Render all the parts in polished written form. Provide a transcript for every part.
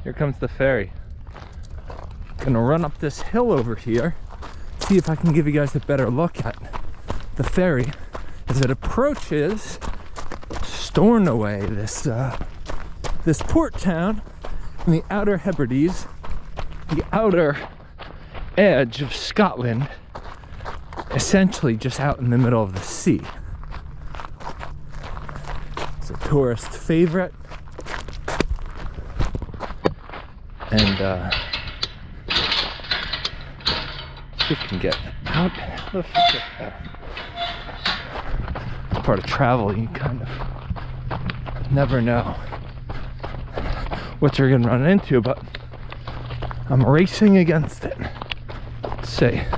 Here comes the ferry. Gonna run up this hill over here, see if I can give you guys a better look at the ferry as it approaches Stornoway, this port town in the Outer Hebrides, the outer edge of Scotland, essentially just out in the middle of the sea. It's a tourist favorite, and you can get out of part of travel. You kind of never know what you're gonna run into, but I'm racing against it. Let's see if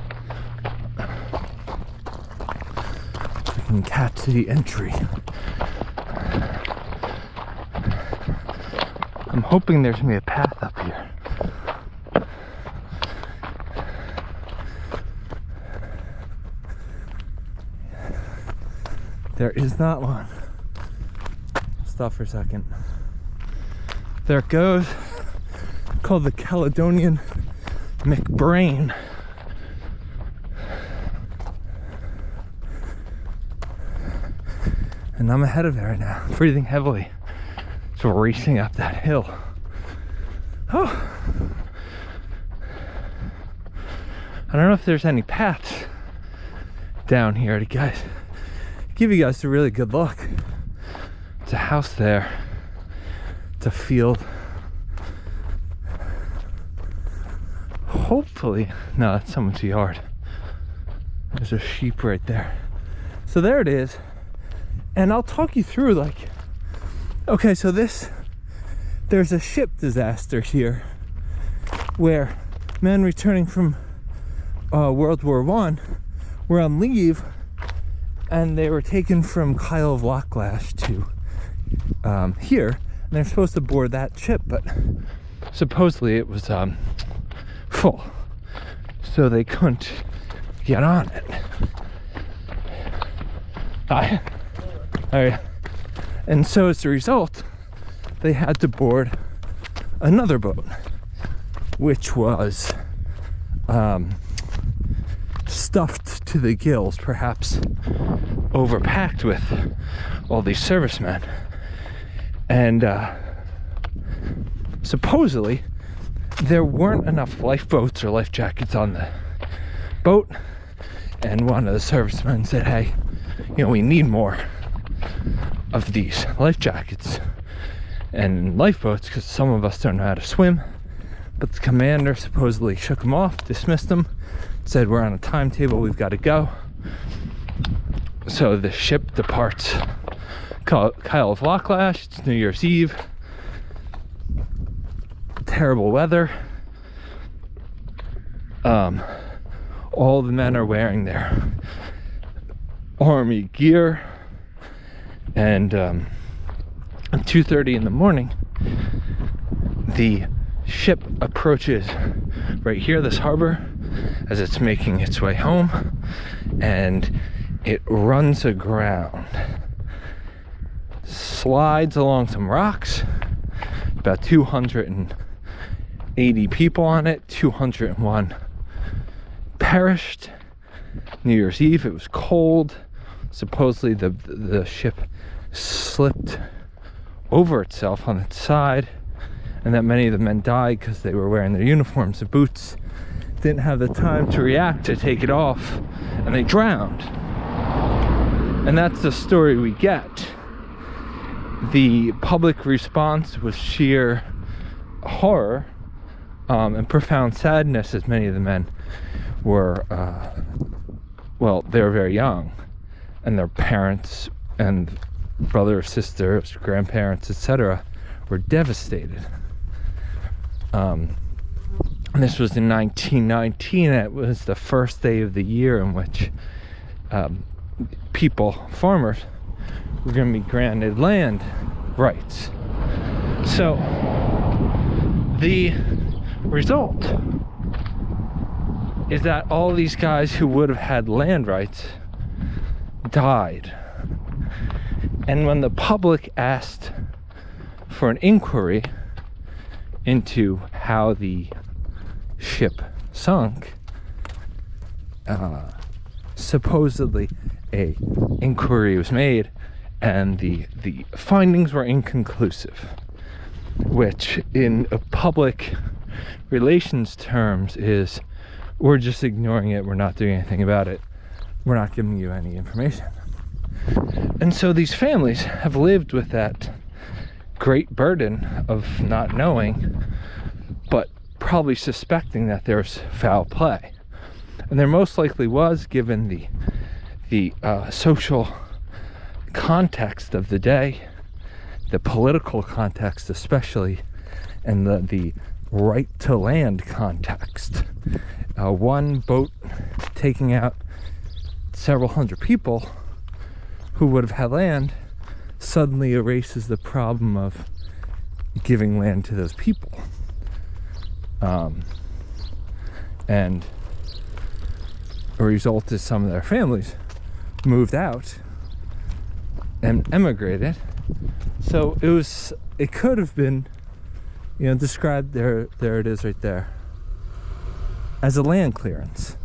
I can catch the entry. I'm hoping there's gonna be a path up here. There is not one. Stop for a second. There it goes. Called the Caledonian McBrain. And I'm ahead of it right now, breathing heavily. So we're racing up that hill. Oh. I don't know if there's any paths down here to give you guys a really good look. It's a house there. It's a field. Hopefully, no, that's someone's yard. There's a sheep right there. So there it is. And I'll talk you through, like, okay, so there's a ship disaster here where men returning from World War I were on leave, and they were taken from Kyle of Lochlash to here, and they're supposed to board that ship, but supposedly it was full, so they couldn't get on it. And so as a result, they had to board another boat, which was stuffed to the gills, perhaps overpacked with all these servicemen. And supposedly there weren't enough lifeboats or life jackets on the boat, and one of the servicemen said, hey, we need more of these life jackets and lifeboats because some of us don't know how to swim. But the commander supposedly shook them off, dismissed them, said, we're on a timetable, we've got to go. So the ship departs Kyle of Lochlash. It's New Year's Eve. Terrible weather. All the men are wearing their army gear, and at 2:30 in the morning, the ship approaches right here, this harbor, as it's making its way home, and it runs aground, slides along some rocks. About 280 people on it. 201 perished. New Year's Eve, it was cold. Supposedly the ship slipped over itself on its side, and that many of the men died because they were wearing their uniforms. The boots didn't have the time to react to take it off, and they drowned. And that's the story we get. The public response was sheer horror and profound sadness, as many of the men were they were very young, and their parents and brothers, sisters, grandparents, etc. were devastated. And this was in 1919. It was the first day of the year in which farmers, were going to be granted land rights. So the result is that all these guys who would have had land rights died. And when the public asked for an inquiry into how the ship sunk, supposedly a inquiry was made, and the findings were inconclusive, which in a public relations terms is, we're just ignoring it, we're not doing anything about it, we're not giving you any information. And so these families have lived with that great burden of not knowing, but probably suspecting that there's foul play. And there most likely was, given the social context of the day, the political context especially, and the right to land context. One boat taking out several hundred people who would have had land suddenly erases the problem of giving land to those people. And a result is some of their families moved out and emigrated. So it could have been, described, there it is right there, as a land clearance.